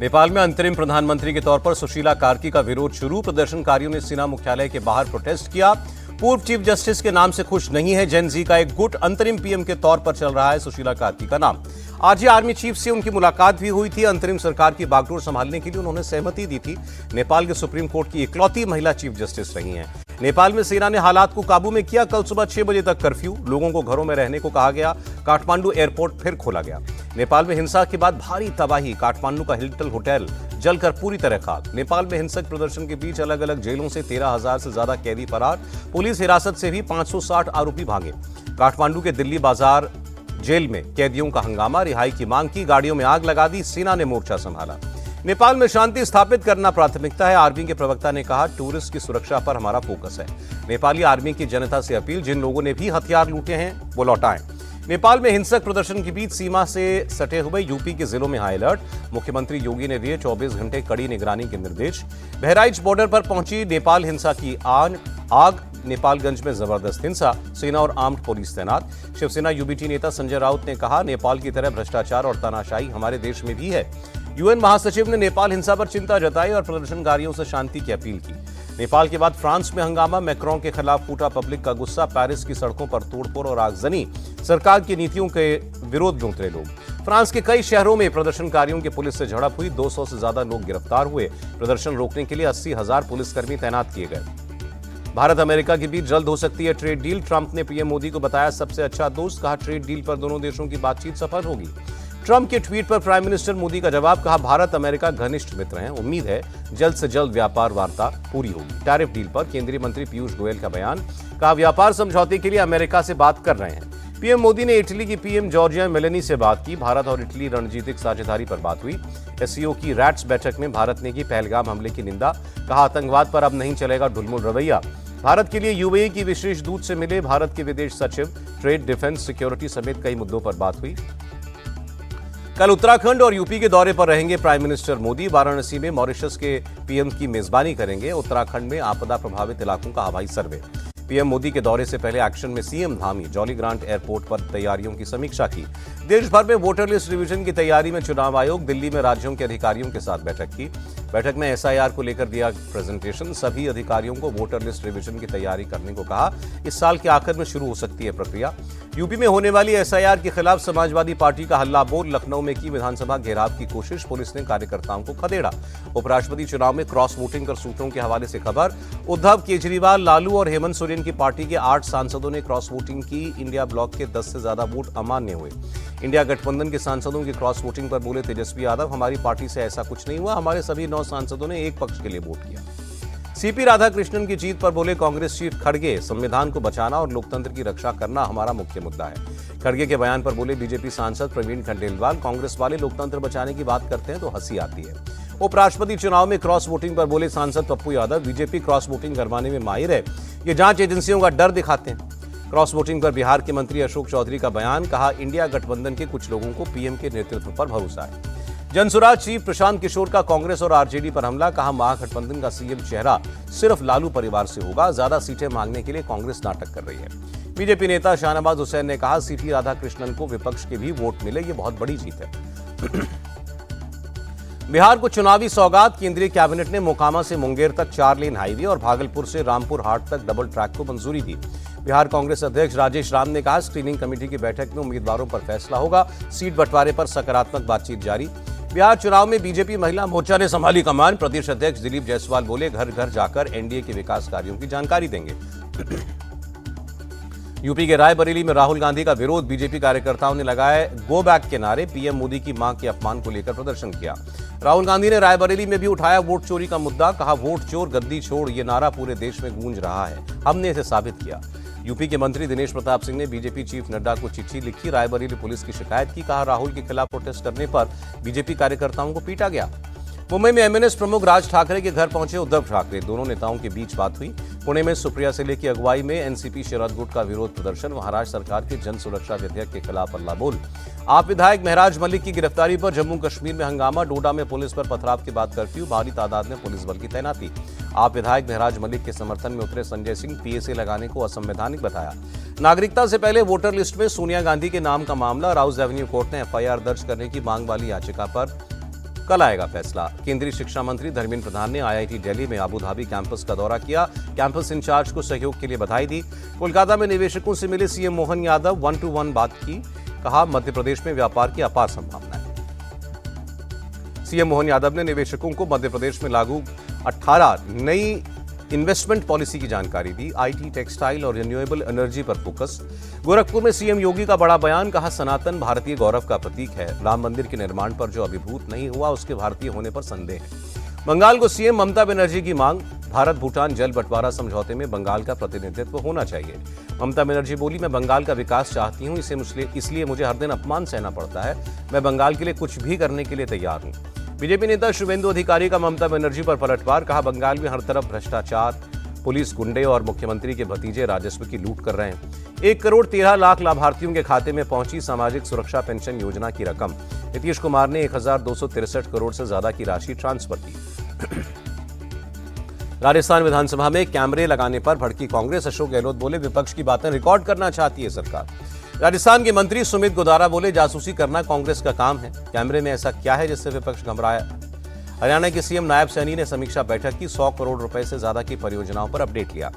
नेपाल में अंतरिम प्रधानमंत्री के तौर पर सुशीला कार्की का विरोध शुरू। प्रदर्शनकारियों ने सेना मुख्यालय के बाहर प्रोटेस्ट किया। पूर्व चीफ जस्टिस के नाम से खुश नहीं है जेन जी का एक गुट। अंतरिम पीएम के तौर पर चल रहा है सुशीला कार्की का नाम। आज ही आर्मी चीफ से उनकी मुलाकात भी हुई थी। अंतरिम सरकार की बागडोर संभालने के लिए उन्होंने सहमति दी थी। नेपाल के सुप्रीम कोर्ट की इकलौती महिला चीफ जस्टिस रही हैं। नेपाल में सेना ने हालात को काबू में किया। कल सुबह 6 बजे तक कर्फ्यू, लोगों को घरों में रहने को कहा गया। काठमांडू एयरपोर्ट फिर खोला गया। नेपाल में हिंसा के बाद भारी तबाही। काठमांडू का हिल्टन होटल जलकर पूरी तरह खाक। नेपाल में हिंसक प्रदर्शन के बीच अलग अलग जेलों से 13,000 से ज्यादा कैदी फरार। पुलिस हिरासत से भी 560 आरोपी भागे। काठमांडू के दिल्ली बाजार जेल में कैदियों का हंगामा। रिहाई की मांग की, गाड़ियों में आग लगा दी। सेना ने मोर्चा संभाला। नेपाल में शांति स्थापित करना प्राथमिकता है। आर्मी के प्रवक्ता ने कहा, टूरिस्ट की सुरक्षा पर हमारा फोकस है। नेपाली आर्मी की जनता से अपील, जिन लोगों ने भी हथियार लूटे हैं वो लौटाएं। नेपाल में हिंसक प्रदर्शन के बीच सीमा से सटे हुए यूपी के जिलों में हाई अलर्ट। मुख्यमंत्री योगी ने दिए 24 घंटे कड़ी निगरानी के निर्देश। बहराइच बॉर्डर पर पहुंची नेपाल हिंसा की आग। नेपालगंज में जबरदस्त हिंसा, सेना और आर्म्ड पुलिस तैनात। शिवसेना यूबीटी नेता संजय राउत ने कहा, नेपाल की तरह भ्रष्टाचार और तानाशाही हमारे देश में भी है। यूएन महासचिव ने नेपाल हिंसा पर चिंता जताई और प्रदर्शनकारियों से शांति की अपील की। नेपाल के बाद फ्रांस में हंगामा। मैक्रों के खिलाफ फूटा पब्लिक का गुस्सा। पेरिस की सड़कों पर तोड़फोड़ और आगजनी। सरकार की नीतियों के विरोध में उतरे लोग। फ्रांस के कई शहरों में प्रदर्शनकारियों की पुलिस से झड़प हुई। 200 से ज्यादा लोग गिरफ्तार हुए। प्रदर्शन रोकने के लिए 80,000 पुलिसकर्मी तैनात किए गए। भारत अमेरिका के बीच जल्द हो सकती है ट्रेड डील। ट्रंप ने पीएम मोदी को बताया सबसे अच्छा दोस्त। कहा, ट्रेड डील पर दोनों देशों की बातचीत सफल होगी। ट्रंप के ट्वीट पर प्राइम मिनिस्टर मोदी का जवाब। कहा, भारत अमेरिका घनिष्ठ मित्र हैं। उम्मीद है जल्द से जल्द व्यापार वार्ता पूरी होगी। टैरिफ डील पर केंद्रीय मंत्री पीयूष गोयल का बयान। कहा, व्यापार समझौते के लिए अमेरिका से बात कर रहे हैं। पीएम मोदी ने इटली की पीएम जॉर्जिया मेलोनी से बात की। भारत और इटली रणनीतिक साझेदारी पर बात हुई। एससीओ की रैट्स बैठक में भारत ने की पहलगाम हमले की निंदा। कहा, आतंकवाद पर अब नहीं चलेगा ढुलमुल रवैया। भारत के लिए यूएई की विशेष दूत से मिले भारत के विदेश सचिव। ट्रेड, डिफेंस, सिक्योरिटी समेत कई मुद्दों पर बात हुई। कल उत्तराखंड और यूपी के दौरे पर रहेंगे प्राइम मिनिस्टर मोदी। वाराणसी में मॉरिशस के पीएम की मेजबानी करेंगे। उत्तराखंड में आपदा प्रभावित इलाकों का हवाई सर्वे। पीएम मोदी के दौरे से पहले एक्शन में CM Dhami. Jolly grant airport पर तैयारियों की समीक्षा की। देश भर में वोटर लिस्ट रिवीजन की तैयारी में चुनाव आयोग। दिल्ली में राज्यों के अधिकारियों के साथ बैठक की। बैठक में एसआईआर को लेकर दिया प्रेजेंटेशन। सभी अधिकारियों को वोटर लिस्ट रिवीजन की तैयारी करने को कहा। इस साल के आखिर में शुरू हो सकती है प्रक्रिया। यूपी में होने वाली एसआईआर के खिलाफ समाजवादी पार्टी का हल्ला बोल। लखनऊ में की विधानसभा घेराव की कोशिश। पुलिस ने कार्यकर्ताओं को खदेड़ा। उपराष्ट्रपति चुनाव में क्रॉस वोटिंग कर सूत्रों के हवाले से खबर। उद्धव, केजरीवाल, लालू और हेमंत सोरेन की पार्टी के 8 सांसदों ने क्रॉस वोटिंग की। इंडिया ब्लॉक के 10 से ज्यादा वोट अमान्य हुए। इंडिया गठबंधन के सांसदों की क्रॉस वोटिंग पर बोले तेजस्वी यादव, हमारी पार्टी से ऐसा कुछ नहीं हुआ। हमारे सभी 9 सांसदों ने एक पक्ष के लिए वोट किया। सीपी राधाकृष्णन की जीत पर बोले कांग्रेस चीफ खड़गे, संविधान को बचाना और लोकतंत्र की रक्षा करना हमारा मुख्य मुद्दा है। खड़गे के बयान पर बोले बीजेपी सांसद प्रवीण खंडेलवाल, कांग्रेस वाले लोकतंत्र बचाने की बात करते हैं तो हंसी आती है। उपराष्ट्रपति चुनाव में क्रॉस वोटिंग पर बोले सांसद Pappu Yadav, BJP cross voting करवाने में माहिर है। ये जांच एजेंसियों का डर दिखाते हैं। क्रॉस वोटिंग पर बिहार के मंत्री अशोक चौधरी का बयान। कहा, इंडिया गठबंधन के कुछ लोगों को पीएम के नेतृत्व पर भरोसा है। जनसुराज चीफ प्रशांत किशोर का कांग्रेस और आरजेडी पर हमला। कहा, महागठबंधन का सीएम चेहरा सिर्फ लालू परिवार से होगा। ज्यादा सीटें मांगने के लिए कांग्रेस नाटक कर रही है। बीजेपी नेता शाहनवाज हुसैन ने कहा, सीपी राधाकृष्णन को विपक्ष के भी वोट मिले, ये बहुत बड़ी जीत है। बिहार को चुनावी सौगात। केंद्रीय कैबिनेट ने मोकामा से मुंगेर तक 4 लेन हाईवे और भागलपुर से रामपुर हाट तक डबल ट्रैक को मंजूरी दी। बिहार कांग्रेस अध्यक्ष राजेश राम ने कहा, स्क्रीनिंग कमेटी की बैठक में उम्मीदवारों पर फैसला होगा। सीट बंटवारे पर सकारात्मक बातचीत जारी। बिहार चुनाव में बीजेपी महिला मोर्चा ने संभाली कमान। प्रदेश अध्यक्ष दिलीप जायसवाल बोले, घर घर जाकर एनडीए के विकास कार्यों की जानकारी देंगे। यूपी के रायबरेली में राहुल गांधी का विरोध। बीजेपी कार्यकर्ताओं ने लगाए गो बैक के नारे। पीएम मोदी की मां के अपमान को लेकर प्रदर्शन किया। राहुल गांधी ने रायबरेली में भी उठाया वोट चोरी का मुद्दा। कहा, वोट चोर गद्दी छोड़, ये नारा पूरे देश में गूंज रहा है, हमने इसे साबित किया। यूपी के मंत्री दिनेश प्रताप सिंह ने बीजेपी चीफ नड्डा को चिट्ठी लिखी। रायबरेली पुलिस की शिकायत की। कहा, राहुल के खिलाफ प्रोटेस्ट करने पर बीजेपी कार्यकर्ताओं को पीटा गया। मुंबई में एमएनएस प्रमुख राज ठाकरे के घर पहुंचे उद्धव ठाकरे। दोनों नेताओं के बीच बात हुई। पुणे में सुप्रिया सेले की अगुवाई में एनसीपी शरद गुट का विरोध प्रदर्शन। महाराष्ट्र सरकार के जन सुरक्षा विधेयक के खिलाफ हल्ला बोल। आप विधायक महराज मलिक की गिरफ्तारी पर जम्मू कश्मीर में हंगामा। डोडा में पुलिस पर पथराव के बाद कर्फ्यू। भारी तादाद में पुलिस बल की तैनाती। आप विधायक महराज मलिक के समर्थन में उतरे संजय सिंह, पीएसए लगाने को असंवैधानिक बताया। नागरिकता से पहले वोटर लिस्ट में सोनिया गांधी के नाम का मामला। राउज एवेन्यू कोर्ट ने एफआईआर दर्ज करने की मांग वाली याचिका पर कल आएगा फैसला। केंद्रीय शिक्षा मंत्री धर्मेंद्र प्रधान ने आईआईटी दिल्ली में अबू धाबी कैंपस का दौरा किया। कैंपस इंचार्ज को सहयोग के लिए बधाई दी। कोलकाता में निवेशकों से मिले सीएम मोहन यादव, 1-to-1 बात की। कहा, मध्य प्रदेश में व्यापार की अपार संभावना है। सीएम मोहन यादव ने निवेशकों को मध्य प्रदेश में लागू 18 नई इन्वेस्टमेंट पॉलिसी की जानकारी दी। आईटी, टेक्सटाइल और रिन्यूएबल एनर्जी पर फोकस। गोरखपुर में सीएम योगी का बड़ा बयान। कहा, सनातन भारतीय गौरव का प्रतीक है। राम मंदिर के निर्माण पर जो अभिभूत नहीं हुआ, उसके भारतीय होने पर संदेह है। बंगाल को सीएम ममता बनर्जी की मांग। भारत भूटान जल बंटवारा समझौते में बंगाल का प्रतिनिधित्व होना चाहिए। ममता बनर्जी बोली, मैं बंगाल का विकास चाहती हूं, इसलिए मुझे हर दिन अपमान सहना पड़ता है। मैं बंगाल के लिए कुछ भी करने के लिए तैयार हूं। बीजेपी नेता शुभेंदु अधिकारी का ममता बनर्जी पर पलटवार। कहा, बंगाल में हर तरफ भ्रष्टाचार, पुलिस गुंडे और मुख्यमंत्री के भतीजे राजस्व की लूट कर रहे हैं। 1 करोड़ 13 लाख लाभार्थियों के खाते में पहुंची सामाजिक सुरक्षा पेंशन योजना की रकम। नीतीश कुमार ने 1263 करोड़ से ज्यादा की राशि ट्रांसफर की। राजस्थान विधानसभा में कैमरे लगाने पर भड़की कांग्रेस। अशोक गहलोत बोले, विपक्ष की बातें रिकॉर्ड करना चाहती है सरकार। राजस्थान के मंत्री सुमित गोदारा बोले, जासूसी करना कांग्रेस का काम है। कैमरे में ऐसा क्या है जिससे विपक्ष घबराया। हरियाणा के सीएम नायब सैनी ने समीक्षा बैठक की। 100 करोड़ रुपए से ज्यादा की परियोजनाओं पर अपडेट लिया।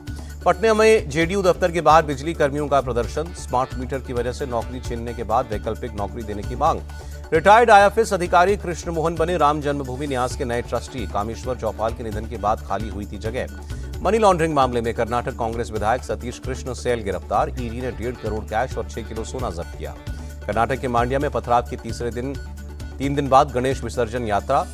पटना में जेडीयू दफ्तर के बाहर बिजली कर्मियों का प्रदर्शन। स्मार्ट मीटर की वजह से नौकरी छीनने के बाद वैकल्पिक नौकरी देने की मांग। रिटायर्ड आईएफएस अधिकारी कृष्ण मोहन बने राम जन्मभूमि न्यास के नए ट्रस्टी। कामेश्वर चौपाल के निधन के बाद खाली हुई थी जगह। मनी लॉन्ड्रिंग मामले में कर्नाटक कांग्रेस विधायक सतीश कृष्ण सेल गिरफ्तार। ईडी ने 1.5 करोड़ कैश और 6 किलो सोना जब्त किया। कर्नाटक के मांड्या में पथराव के 3 दिन बाद गणेश विसर्जन यात्रा।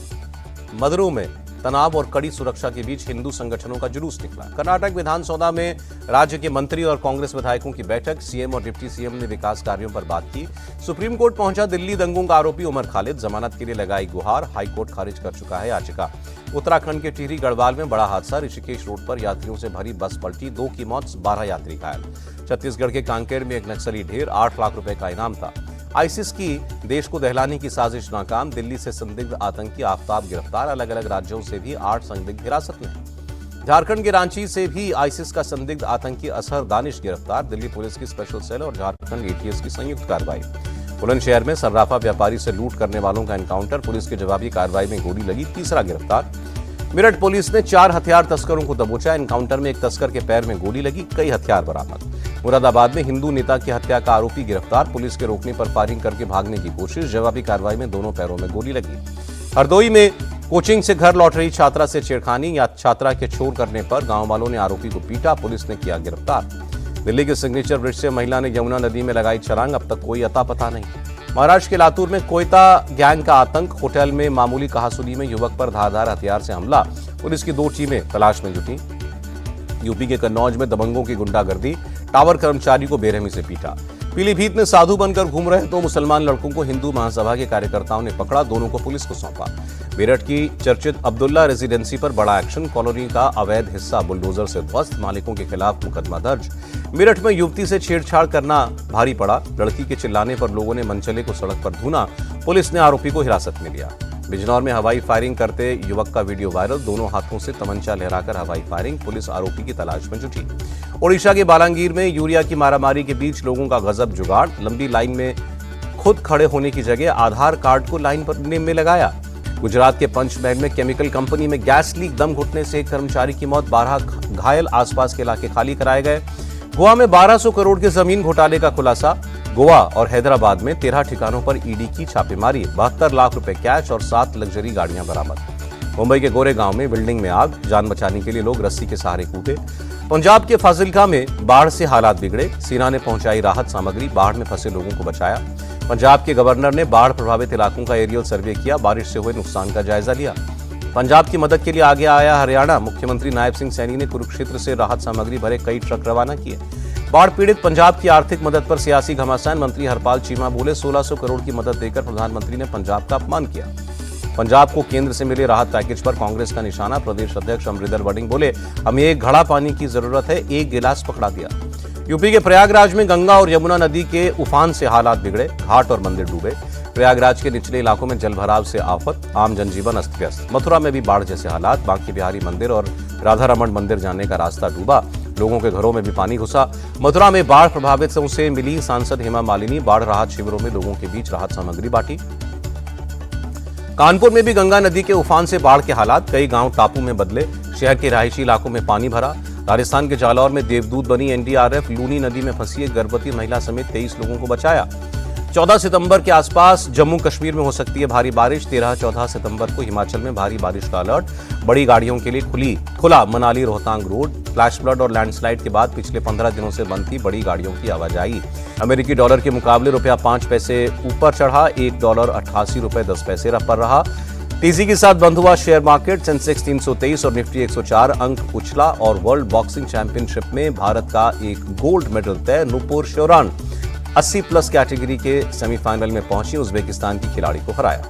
मदुरै में तनाव और कड़ी सुरक्षा के बीच हिंदू संगठनों का जुलूस निकला। कर्नाटक विधानसभा में राज्य के मंत्री और कांग्रेस विधायकों की बैठक। सीएम और डिप्टी सीएम ने विकास कार्यों पर बात की। सुप्रीम कोर्ट पहुंचा दिल्ली दंगों का आरोपी उमर खालिद। जमानत के लिए लगाई गुहार। हाईकोर्ट खारिज कर चुका है याचिका। उत्तराखंड के टिहरी गढ़वाल में बड़ा हादसा। ऋषिकेश रोड पर यात्रियों से भरी बस पलटी। 2 की मौत, 12 यात्री घायल। छत्तीसगढ़ के कांकेर में एक नक्सली ढेर। 8 लाख रुपए का इनाम था। आईसिस की देश को दहलाने की साजिश नाकाम। दिल्ली से संदिग्ध आतंकी आफताब गिरफ्तार। अलग अलग राज्यों से भी 8 संदिग्ध हिरासत में। झारखंड के रांची से भी आईसिस का संदिग्ध आतंकी असहर दानिश गिरफ्तार। दिल्ली पुलिस की स्पेशल सेल और झारखंड एटीएस की संयुक्त कार्रवाई। बुलंदशहर में सर्राफा व्यापारी से लूट करने वालों का एनकाउंटर। पुलिस की जवाबी कार्रवाई में गोली लगी, तीसरा गिरफ्तार। मेरठ पुलिस ने 4 हथियार तस्करों को दबोचा। एनकाउंटर में एक तस्कर के पैर में गोली लगी, कई हथियार बरामद। मुरादाबाद में हिंदू नेता की हत्या का आरोपी गिरफ्तार। पुलिस के रोकने पर फायरिंग करके भागने की कोशिश। जवाबी कार्रवाई में दोनों पैरों में गोली लगी। हरदोई में कोचिंग से घर लौट रही छात्रा से छेड़खानी या छात्रा के चोर करने पर गांव वालों ने आरोपी को पीटा। पुलिस ने किया गिरफ्तार। दिल्ली के सिग्नेचर ब्रिज से महिला ने यमुना नदी में लगाई छलांग। अब तक कोई अता पता नहीं। महाराष्ट्र के लातूर में कोयता गैंग का आतंक। होटल में मामूली कहासुनी में युवक पर धारदार हथियार से हमला। पुलिस की 2 टीमें तलाश में जुटी। यूपी के कन्नौज में दबंगों की गुंडागर्दी। टावर कर्मचारी को बेरहमी से पीटा। पीलीभीत में साधु बनकर घूम रहे 2 मुसलमान लड़कों को हिंदू महासभा के कार्यकर्ताओं ने पकड़ा। दोनों को पुलिस को सौंपा। मेरठ की चर्चित अब्दुल्ला रेजिडेंसी पर बड़ा एक्शन। कॉलोनी का अवैध हिस्सा बुलडोजर से ध्वस्त। मालिकों के खिलाफ मुकदमा दर्ज। मेरठ में युवती से छेड़छाड़ करना भारी पड़ा। लड़की के चिल्लाने पर लोगों ने मनचले को सड़क पर धूना। पुलिस ने आरोपी को हिरासत में लिया। बिजनौर में हवाई फायरिंग करते युवक का वीडियो वायरल। दोनों हाथों से तमंचा लहराकर हवाई फायरिंग। पुलिस आरोपी की तलाश में जुटी। ओडिशा के बालांगीर में यूरिया की मारामारी के बीच लोगों का गजब जुगाड़। लंबी लाइन में खुद खड़े होने की जगह आधार कार्ड को लाइन पर में लगाया। गुजरात के पंचमहल में केमिकल कंपनी में गैस लीक। दम घुटने से एक कर्मचारी की मौत, 12 घायल। आसपास के इलाके खाली कराए गए। गोवा में 1200 करोड़ के जमीन घोटाले का खुलासा। गोवा और हैदराबाद में 13 ठिकानों पर ईडी की छापेमारी। 72 लाख रुपए कैश और 7 लग्जरी गाड़ियां बरामद। मुंबई के गोरेगांव में बिल्डिंग में आग। जान बचाने के लिए लोग रस्सी के सहारे कूदे। पंजाब के फाजिलका में बाढ़ से हालात बिगड़े। सेना ने पहुंचाई राहत सामग्री। बाढ़ में फंसे लोगों को बचाया। पंजाब के गवर्नर ने बाढ़ प्रभावित इलाकों का एरियल सर्वे किया। बारिश से हुए नुकसान का जायजा लिया। पंजाब की मदद के लिए आगे आया हरियाणा। मुख्यमंत्री नायब सिंह सैनी ने कुरुक्षेत्र से राहत सामग्री भरे कई ट्रक रवाना किए। बाढ़ पीड़ित पंजाब की आर्थिक मदद पर सियासी घमासान। मंत्री हरपाल चीमा बोले, 1600 करोड़ की मदद देकर प्रधानमंत्री ने पंजाब का अपमान किया। पंजाब को केंद्र से मिले राहत पैकेज पर कांग्रेस का निशाना। प्रदेश अध्यक्ष अमरिंदर वड़िंग बोले, हमें एक घड़ा पानी की जरूरत है, एक गिलास पकड़ा दिया। यूपी के प्रयागराज में गंगा और यमुना नदी के उफान से हालात बिगड़े। घाट और मंदिर डूबे। प्रयागराज के निचले इलाकों में जलभराव से आफत। आम जनजीवन अस्त व्यस्त। मथुरा में भी बाढ़ जैसे हालात। बांके बिहारी मंदिर और राधा रमण मंदिर जाने का रास्ता डूबा। लोगों के घरों में भी पानी घुसा। मथुरा में बाढ़ प्रभावितों से मिली सांसद हेमा मालिनी। बाढ़ राहत शिविरों में लोगों के बीच राहत सामग्री बांटी। कानपुर में भी गंगा नदी के उफान से बाढ़ के हालात, कई गांव टापू में बदले, शहर के रहायशी इलाकों में पानी भरा। राजस्थान के जालौर में देवदूत बनी एनडीआरएफ, लूनी नदी में फंसी एक गर्भवती महिला समेत 23 लोगों को बचाया। 14 सितंबर के आसपास जम्मू कश्मीर में हो सकती है भारी बारिश। 13-14 सितंबर को हिमाचल में भारी बारिश का अलर्ट। बड़ी गाड़ियों के लिए खुला Manali Rohtang road. Flash flood और लैंडस्लाइड के बाद पिछले 15 दिनों से बंद थी बड़ी गाड़ियों की आवाजाही। अमेरिकी डॉलर के मुकाबले रुपया 5 पैसे ऊपर चढ़ा, $1 $88.10 पर रहा। तेजी के साथ बंद हुआ शेयर मार्केट। सेंसेक्स 323 और निफ्टी 104 अंक उछला और वर्ल्ड बॉक्सिंग चैंपियनशिप में भारत का एक गोल्ड मेडल तय। नूपुर शौरान 80+ कैटेगरी के सेमीफाइनल में पहुंची, उज्बेकिस्तान की खिलाड़ी को हराया।